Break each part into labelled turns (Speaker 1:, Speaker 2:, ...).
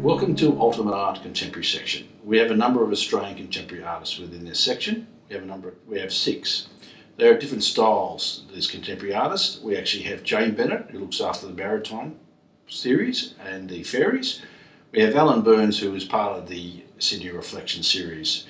Speaker 1: Welcome to Ultimate Art Contemporary section. We have a number of Australian contemporary artists within this section. We have 6. There are different styles. There's contemporary artists. We actually have Jane Bennett, who looks after the Maritime series and the Fairies. We have Alan Burns, who is part of the Sydney Reflection series.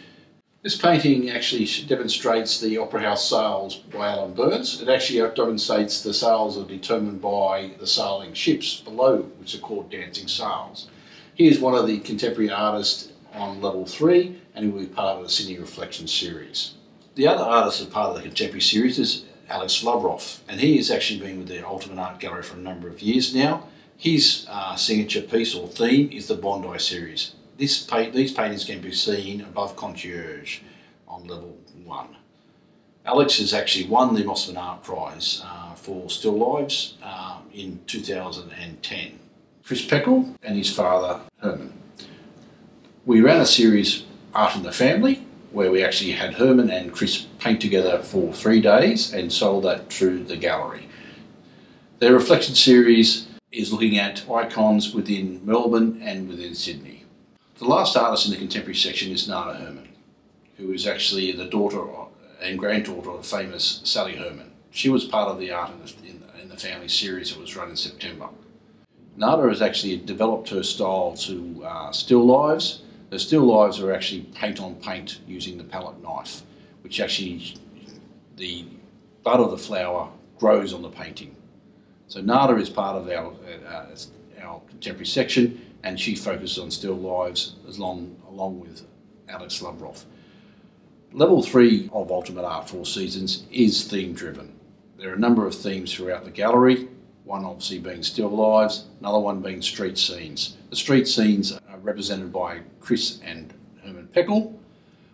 Speaker 1: This painting actually demonstrates the Opera House sails by Alan Burns. It actually demonstrates the sails are determined by the sailing ships below, which are called dancing sails. He is one of the contemporary artists on level 3 and he will be part of the Sydney Reflection series. The other artist as part of the contemporary series is Alex Loveroff, and he has actually been with the Ultimate Art Gallery for a number of years now. His signature piece or theme is the Bondi series. These paintings can be seen above Concierge on level 1. Alex has actually won the Mosman Art Prize for Still Lives in 2010. Chris Peckle and his father Herman. We ran a series, Art in the Family, where we actually had Herman and Chris paint together for 3 days and sold that through the gallery. Their Reflection series is looking at icons within Melbourne and within Sydney. The last artist in the contemporary section is Nada Herman, who is actually the daughter and granddaughter of famous Sally Herman. She was part of the Art in the Family series that was run in September. Nada has actually developed her style to still lives. The still lives are actually paint on paint using the palette knife, which actually the bud of the flower grows on the painting. So Nada is part of our contemporary section, and she focuses on still lives along with Alex Loveroff. Level 3 of Ultimate Art Four Seasons is theme driven. There are a number of themes throughout the gallery. One obviously being still lives, another one being street scenes. The street scenes are represented by Chris and Herman Peckle.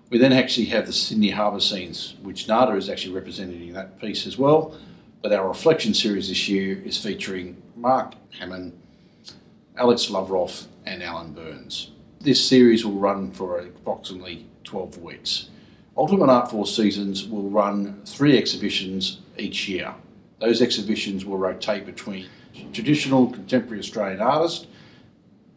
Speaker 1: We then actually have the Sydney Harbour scenes, which Nada is actually representing that piece as well. But our Reflection series this year is featuring Mark Hammond, Alex Loveroff and Alan Burns. This series will run for approximately 12 weeks. Ultimate Art Four Seasons will run 3 exhibitions each year. Those exhibitions will rotate between traditional contemporary Australian artists,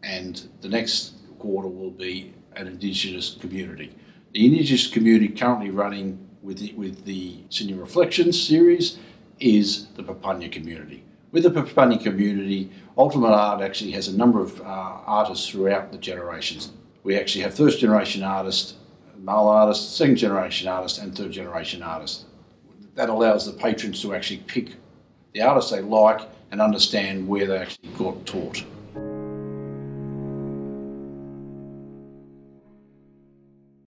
Speaker 1: and the next quarter will be an Indigenous community. The Indigenous community currently running with the Sydney Reflections series is the Papunya community. With the Papunya community, Ultimate Art actually has a number of artists throughout the generations. We actually have first generation artists, male artists, second generation artists and third generation artists. That allows the patrons to actually pick the artists they like and understand where they actually got taught.